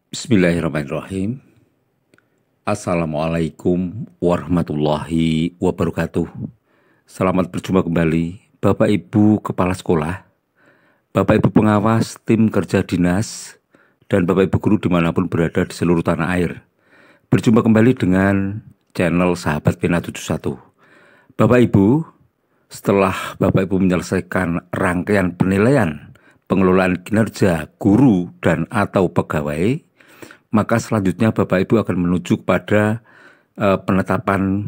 Bismillahirrahmanirrahim. Assalamualaikum warahmatullahi wabarakatuh. Selamat berjumpa kembali Bapak Ibu Kepala Sekolah, Bapak Ibu Pengawas, tim kerja dinas, dan Bapak Ibu Guru dimanapun berada di seluruh tanah air. Berjumpa kembali dengan channel Sahabat Pena 71. Bapak Ibu, setelah Bapak Ibu menyelesaikan rangkaian penilaian pengelolaan kinerja guru dan atau pegawai, maka selanjutnya Bapak Ibu akan menuju kepada penetapan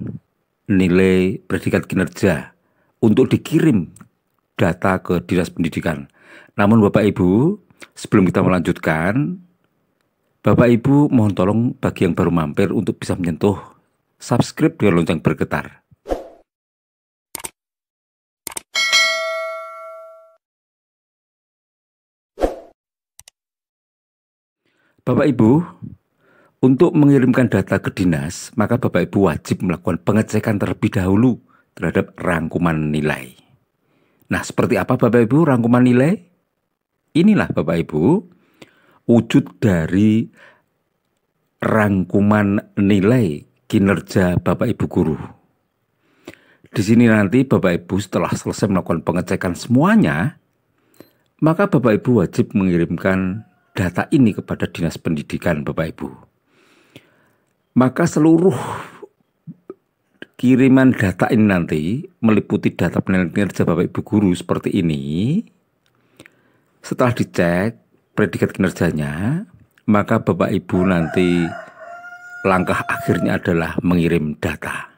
nilai predikat kinerja untuk dikirim data ke Dinas Pendidikan. Namun Bapak Ibu, sebelum kita melanjutkan, Bapak Ibu mohon tolong bagi yang baru mampir untuk bisa menyentuh subscribe dengan lonceng bergetar. Bapak Ibu, untuk mengirimkan data ke dinas, maka Bapak Ibu wajib melakukan pengecekan terlebih dahulu terhadap rangkuman nilai. Nah, seperti apa Bapak Ibu rangkuman nilai? Inilah Bapak Ibu wujud dari rangkuman nilai kinerja Bapak Ibu guru. Di sini nanti Bapak Ibu setelah selesai melakukan pengecekan semuanya, maka Bapak Ibu wajib mengirimkan data ini kepada Dinas Pendidikan Bapak Ibu. Maka seluruh kiriman data ini nanti meliputi data penilaian kinerja Bapak Ibu guru seperti ini. Setelah dicek predikat kinerjanya, maka Bapak Ibu nanti langkah akhirnya adalah mengirim data.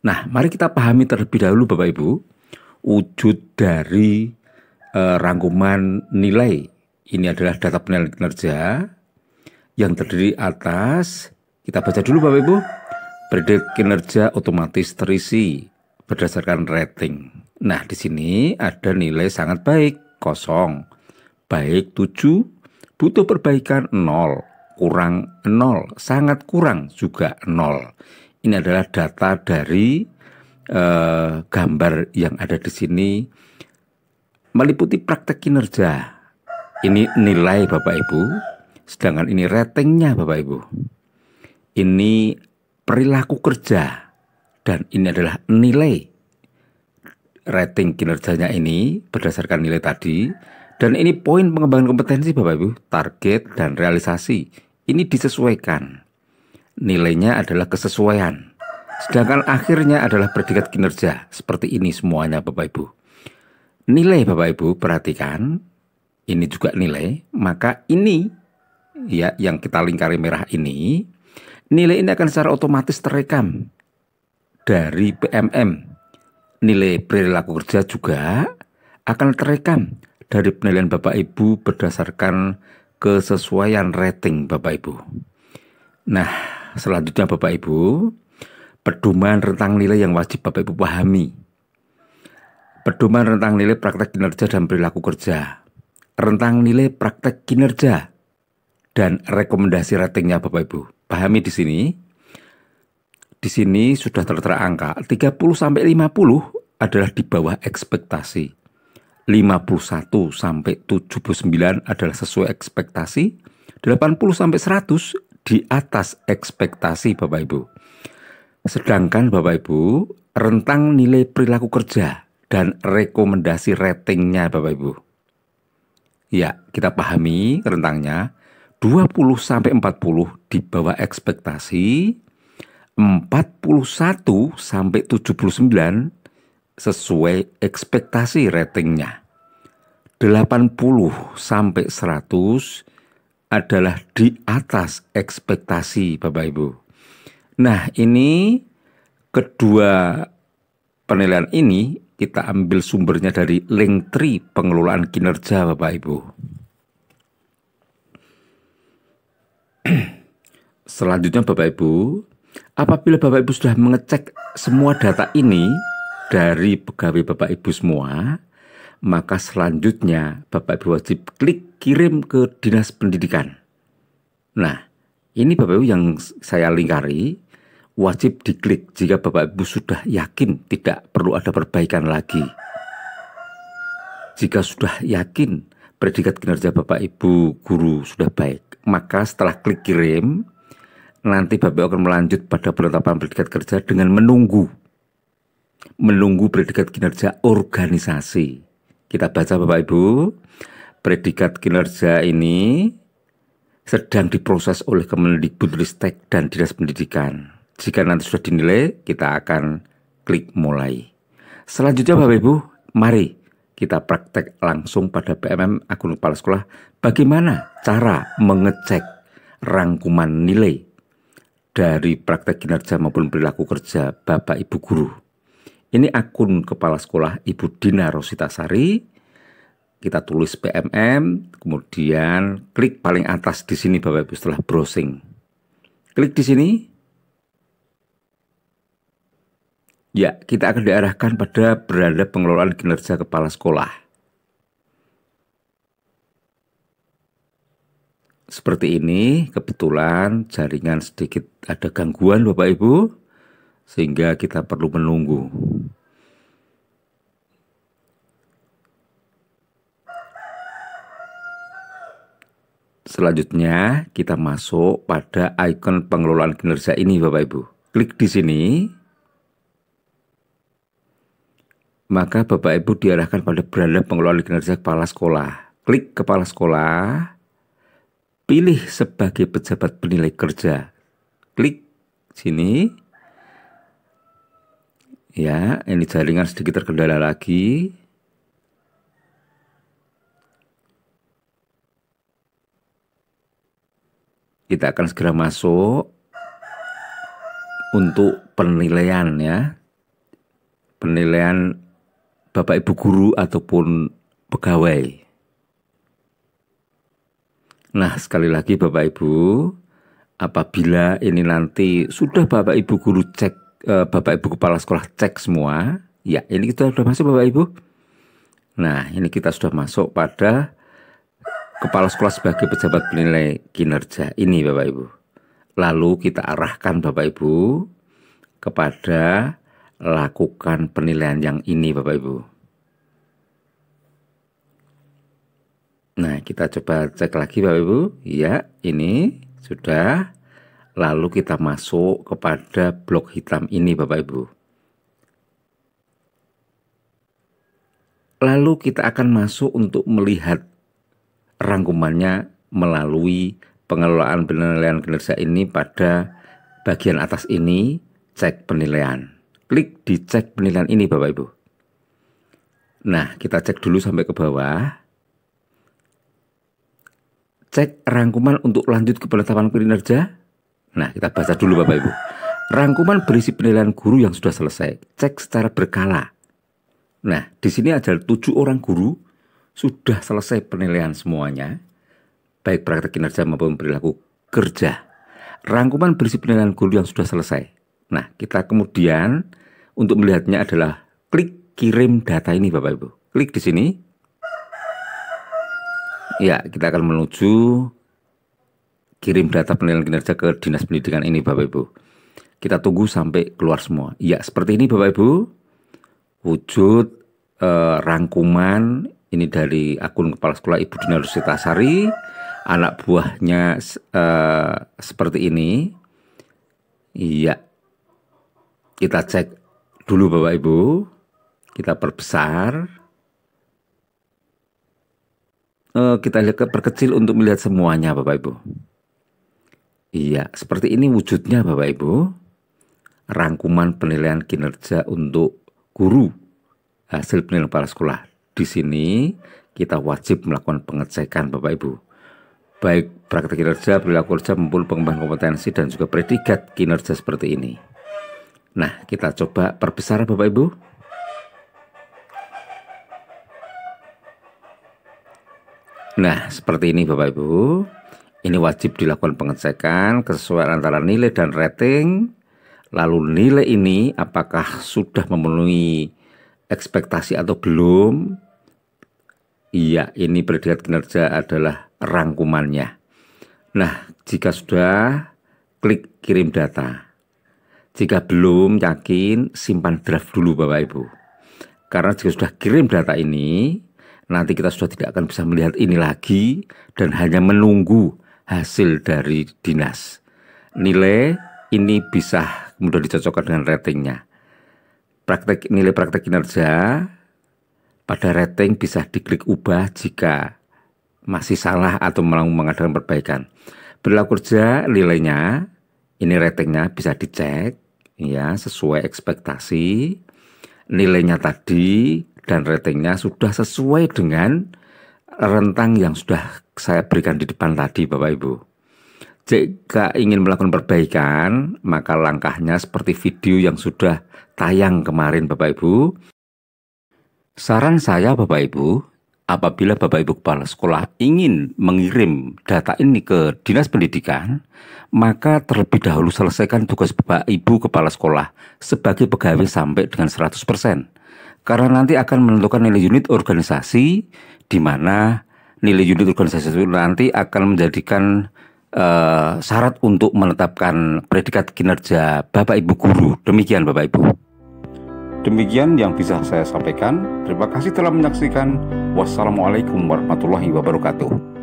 Nah, mari kita pahami terlebih dahulu Bapak Ibu wujud dari rangkuman nilai. Ini adalah data penilaian kinerja yang terdiri atas, kita baca dulu Bapak Ibu, predikat kinerja otomatis terisi berdasarkan rating. Nah, di sini ada nilai sangat baik, 0, baik 7, butuh perbaikan 0, kurang 0, sangat kurang juga 0. Ini adalah data dari gambar yang ada di sini meliputi praktek kinerja. Ini nilai Bapak Ibu, sedangkan ini ratingnya Bapak Ibu. Ini perilaku kerja, dan ini adalah nilai rating kinerjanya ini berdasarkan nilai tadi. Dan ini poin pengembangan kompetensi Bapak Ibu, target dan realisasi. Ini disesuaikan. Nilainya adalah kesesuaian. Sedangkan akhirnya adalah predikat kinerja. Seperti ini semuanya Bapak Ibu. Nilai Bapak Ibu, perhatikan. Ini juga nilai, maka ini ya yang kita lingkari merah ini, nilai ini akan secara otomatis terekam dari PMM. Nilai perilaku kerja juga akan terekam dari penilaian Bapak Ibu berdasarkan kesesuaian rating Bapak Ibu. Nah, selanjutnya Bapak Ibu, pedoman rentang nilai yang wajib Bapak Ibu pahami. Pedoman rentang nilai praktek kinerja dan perilaku kerja. Rentang nilai praktek kinerja dan rekomendasi ratingnya Bapak Ibu. Pahami di sini. Di sini sudah tertera angka 30 sampai 50 adalah di bawah ekspektasi. 51 sampai 79 adalah sesuai ekspektasi. 80 sampai 100 di atas ekspektasi Bapak Ibu. Sedangkan Bapak Ibu, rentang nilai perilaku kerja dan rekomendasi ratingnya Bapak Ibu. Ya, kita pahami rentangnya 20 sampai 40 di bawah ekspektasi, 41 sampai 79 sesuai ekspektasi ratingnya. 80 sampai 100 adalah di atas ekspektasi Bapak Ibu. Nah, ini kedua penilaian ini kita ambil sumbernya dari Linktree pengelolaan kinerja Bapak Ibu. Selanjutnya Bapak Ibu, apabila Bapak Ibu sudah mengecek semua data ini dari pegawai Bapak Ibu semua, maka selanjutnya Bapak Ibu wajib klik kirim ke Dinas Pendidikan. Nah, ini Bapak Ibu yang saya lingkari, wajib diklik jika Bapak Ibu sudah yakin tidak perlu ada perbaikan lagi. Jika sudah yakin predikat kinerja Bapak Ibu guru sudah baik, maka setelah klik kirim, nanti Bapak akan melanjut pada penetapan predikat kerja dengan menunggu predikat kinerja organisasi. Kita baca Bapak Ibu, predikat kinerja ini sedang diproses oleh Kemendikbudristek dan Dinas Pendidikan. Jika nanti sudah dinilai, kita akan klik mulai. Selanjutnya Bapak Ibu, mari kita praktek langsung pada PMM akun kepala sekolah bagaimana cara mengecek rangkuman nilai dari praktek kinerja maupun perilaku kerja Bapak Ibu guru. Ini akun kepala sekolah Ibu Dina Rositasari. Kita tulis PMM, kemudian klik paling atas di sini Bapak Ibu setelah browsing. Klik di sini. Ya, kita akan diarahkan pada beranda pengelolaan kinerja kepala sekolah. Seperti ini, kebetulan jaringan sedikit ada gangguan Bapak Ibu, sehingga kita perlu menunggu. Selanjutnya kita masuk pada ikon pengelolaan kinerja ini Bapak Ibu. Klik di sini. Maka Bapak Ibu diarahkan pada beranda pengelolaan kinerja kepala sekolah. Klik kepala sekolah. Pilih sebagai pejabat penilai kerja. Klik sini. Ya, ini jaringan sedikit terkendala lagi. Kita akan segera masuk untuk penilaian ya. Penilaian Bapak Ibu guru ataupun pegawai. Nah, sekali lagi Bapak Ibu, apabila ini nanti sudah Bapak Ibu guru cek, Bapak Ibu kepala sekolah cek semua, ya ini kita sudah masuk Bapak Ibu. Nah, ini kita sudah masuk pada kepala sekolah sebagai pejabat penilai kinerja ini Bapak Ibu. Lalu kita arahkan Bapak Ibu kepada lakukan penilaian yang ini Bapak Ibu. Nah, kita coba cek lagi Bapak Ibu. Ya, ini sudah. Lalu kita masuk kepada blok hitam ini Bapak Ibu. Lalu kita akan masuk untuk melihat rangkumannya melalui pengelolaan penilaian kinerja ini pada bagian atas ini, cek penilaian. Klik di cek penilaian ini Bapak Ibu. Nah, kita cek dulu sampai ke bawah. Cek rangkuman untuk lanjut ke penetapan kinerja. Nah, kita baca dulu Bapak Ibu. Rangkuman berisi penilaian guru yang sudah selesai. Cek secara berkala. Nah, di sini ada 7 orang guru sudah selesai penilaian semuanya, baik praktek kinerja maupun perilaku kerja. Rangkuman berisi penilaian guru yang sudah selesai. Nah, kita kemudian untuk melihatnya adalah klik kirim data ini Bapak Ibu. Klik di sini. Ya, kita akan menuju kirim data penilaian kinerja ke Dinas Pendidikan ini Bapak Ibu. Kita tunggu sampai keluar semua. Ya, seperti ini Bapak Ibu. Wujud rangkuman ini dari akun kepala sekolah Ibu Dina Rositasari. Anak buahnya seperti ini. Iya. Kita cek dulu Bapak Ibu. Kita perbesar. Kita lihat perkecil untuk melihat semuanya Bapak Ibu. Iya, seperti ini wujudnya Bapak Ibu. Rangkuman penilaian kinerja untuk guru hasil penilaian kepala sekolah. Di sini kita wajib melakukan pengecekan Bapak Ibu. Baik praktek kinerja, perilaku kerja maupun pengembangan kompetensi dan juga predikat kinerja seperti ini. Nah, kita coba perbesar Bapak Ibu. Nah, seperti ini Bapak Ibu. Ini wajib dilakukan pengecekan kesesuaian antara nilai dan rating. Lalu nilai ini apakah sudah memenuhi ekspektasi atau belum? Iya, ini predikat kinerja adalah rangkumannya. Nah, jika sudah, klik kirim data. Jika belum yakin, simpan draft dulu Bapak Ibu. Karena jika sudah kirim data ini, nanti kita sudah tidak akan bisa melihat ini lagi dan hanya menunggu hasil dari dinas. Nilai ini bisa kemudian dicocokkan dengan ratingnya. Nilai praktek kinerja pada rating bisa diklik ubah jika masih salah atau mengadakan perbaikan. Perilaku kerja nilainya, ini ratingnya bisa dicek ya sesuai ekspektasi. Nilainya tadi dan ratingnya sudah sesuai dengan rentang yang sudah saya berikan di depan tadi, Bapak Ibu. Jika ingin melakukan perbaikan, maka langkahnya seperti video yang sudah tayang kemarin, Bapak Ibu. Saran saya, Bapak Ibu, apabila Bapak Ibu kepala sekolah ingin mengirim data ini ke Dinas Pendidikan, maka terlebih dahulu selesaikan tugas Bapak Ibu kepala sekolah sebagai pegawai sampai dengan 100%. Karena nanti akan menentukan nilai unit organisasi, di mana nilai unit organisasi itu nanti akan menjadikan syarat untuk menetapkan predikat kinerja Bapak Ibu guru. Demikian Bapak Ibu. Demikian yang bisa saya sampaikan. Terima kasih telah menyaksikan. Wassalamualaikum warahmatullahi wabarakatuh.